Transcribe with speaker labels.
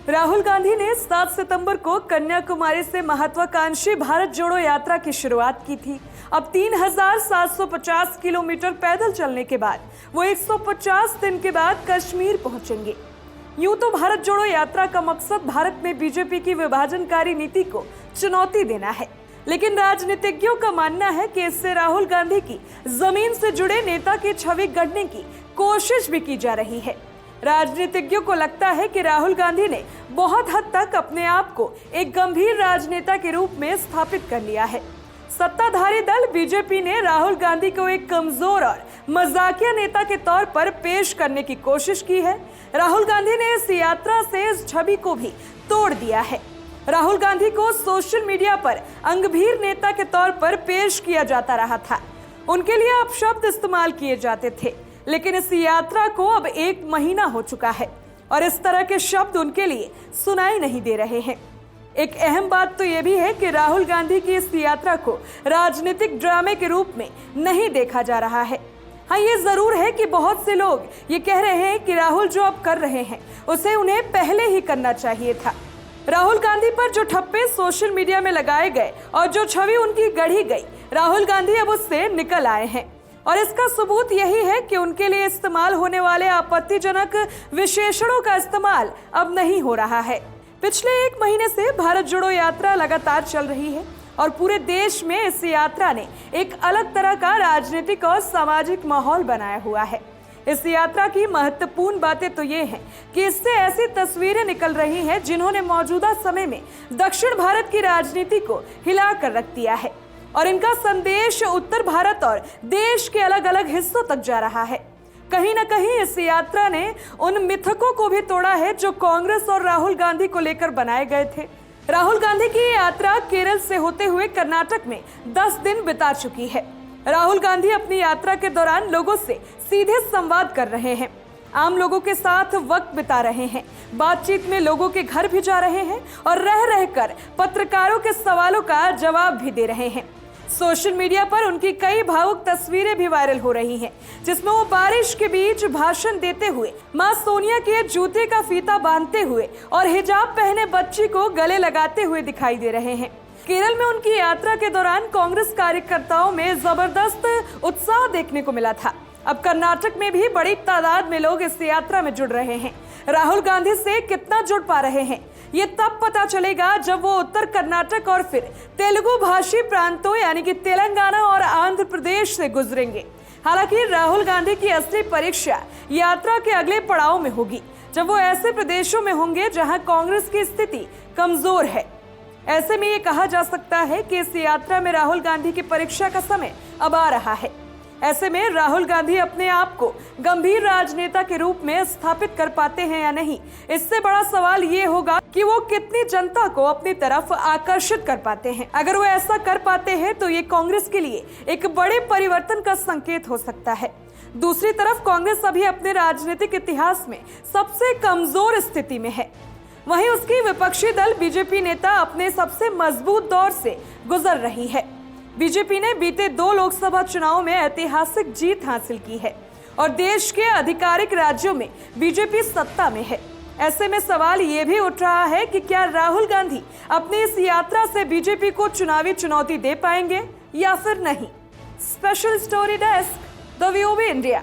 Speaker 1: राहुल गांधी ने 7 सितंबर को कन्याकुमारी से महत्वाकांक्षी भारत जोड़ो यात्रा की शुरुआत की थी। अब 3750 किलोमीटर पैदल चलने के बाद वो 150 दिन के बाद कश्मीर पहुंचेंगे। यूं तो भारत जोड़ो यात्रा का मकसद भारत में बीजेपी की विभाजनकारी नीति को चुनौती देना है, लेकिन राजनीतिज्ञों का मानना है कि इससे राहुल गांधी की जमीन से जुड़े नेता की छवि गढ़ने की कोशिश भी की जा रही है। राजनीतिज्ञों को लगता है कि राहुल गांधी ने बहुत हद तक अपने आप को एक गंभीर राजनेता के रूप में स्थापित कर लिया है। सत्ताधारी दल बीजेपी ने राहुल गांधी को एक कमजोर और मजाकिया नेता के तौर पर पेश करने की कोशिश की है। राहुल गांधी ने इस यात्रा से इस छवि को भी तोड़ दिया है। राहुल गांधी को सोशल मीडिया पर अंगभीर नेता के तौर पर पेश किया जाता रहा था। उनके लिए अपशब्द इस्तेमाल किए जाते थे, लेकिन इस यात्रा को अब 1 महीना हो चुका है और इस तरह के शब्द उनके लिए सुनाई नहीं दे रहे हैं। एक अहम बात तो यह भी है कि राहुल गांधी की इस यात्रा को राजनीतिक ड्रामे के रूप में नहीं देखा जा रहा है। हाँ, ये जरूर है कि बहुत से लोग ये कह रहे हैं कि राहुल जो अब कर रहे हैं उसे उन्हें पहले ही करना चाहिए था। राहुल गांधी पर जो ठप्पे सोशल मीडिया में लगाए गए और जो छवि उनकी गढ़ी गई, राहुल गांधी अब उससे निकल आए हैं और इसका सबूत यही है कि उनके लिए इस्तेमाल होने वाले आपत्तिजनक विशेषणों का इस्तेमाल अब नहीं हो रहा है। पिछले 1 महीने से भारत जोड़ो यात्रा लगातार चल रही है और पूरे देश में इस यात्रा ने एक अलग तरह का राजनीतिक और सामाजिक माहौल बनाया हुआ है। इस यात्रा की महत्वपूर्ण बातें तो ये हैं कि इससे ऐसी तस्वीरें निकल रही हैं जिन्होंने मौजूदा समय में दक्षिण भारत की राजनीति को हिला कर रख दिया है और इनका संदेश उत्तर भारत और देश के अलग अलग हिस्सों तक जा रहा है। कहीं न कहीं इस यात्रा ने उन मिथकों को भी तोड़ा है जो कांग्रेस और राहुल गांधी को लेकर बनाए गए थे। राहुल गांधी की यात्रा केरल से होते हुए कर्नाटक में 10 दिन बिता चुकी है। राहुल गांधी अपनी यात्रा के दौरान लोगों से सीधे संवाद कर रहे हैं, आम लोगों के साथ वक्त बिता रहे हैं, बातचीत में लोगों के घर भी जा रहे हैं और रह रहकर पत्रकारों के सवालों का जवाब भी दे रहे हैं। सोशल मीडिया पर उनकी कई भावुक तस्वीरें भी वायरल हो रही हैं, जिसमें वो बारिश के बीच भाषण देते हुए मां सोनिया के जूते का फीता बांधते हुए और हिजाब पहने बच्ची को गले लगाते हुए दिखाई दे रहे हैं। केरल में उनकी यात्रा के दौरान कांग्रेस कार्यकर्ताओं में जबरदस्त उत्साह देखने को मिला था। अब कर्नाटक में भी बड़ी तादाद में लोग इस यात्रा में जुड़ रहे हैं। राहुल गांधी से कितना जुड़ पा रहे हैं ये तब पता चलेगा जब वो उत्तर कर्नाटक और फिर तेलुगु भाषी प्रांतों यानी कि तेलंगाना और आंध्र प्रदेश से गुजरेंगे। हालांकि राहुल गांधी की असली परीक्षा यात्रा के अगले पड़ाव में होगी, जब वो ऐसे प्रदेशों में होंगे जहां कांग्रेस की स्थिति कमजोर है। ऐसे में ये कहा जा सकता है कि इस यात्रा में राहुल गांधी की परीक्षा का समय अब आ रहा है। ऐसे में राहुल गांधी अपने आप को गंभीर राजनेता के रूप में स्थापित कर पाते हैं या नहीं, इससे बड़ा सवाल ये होगा कि वो कितनी जनता को अपनी तरफ आकर्षित कर पाते हैं। अगर वो ऐसा कर पाते हैं तो ये कांग्रेस के लिए एक बड़े परिवर्तन का संकेत हो सकता है। दूसरी तरफ कांग्रेस अभी अपने राजनीतिक इतिहास में सबसे कमजोर स्थिति में है। वहीं उसकी विपक्षी दल बीजेपी नेता अपने सबसे मजबूत दौर से गुजर रही है। बीजेपी ने बीते 2 लोकसभा चुनावों में ऐतिहासिक जीत हासिल की है और देश के आधिकारिक राज्यों में बीजेपी सत्ता में है। ऐसे में सवाल ये भी उठ रहा है कि क्या राहुल गांधी अपनी इस यात्रा से बीजेपी को चुनावी चुनौती दे पाएंगे या फिर नहीं। Special story desk, the view of India.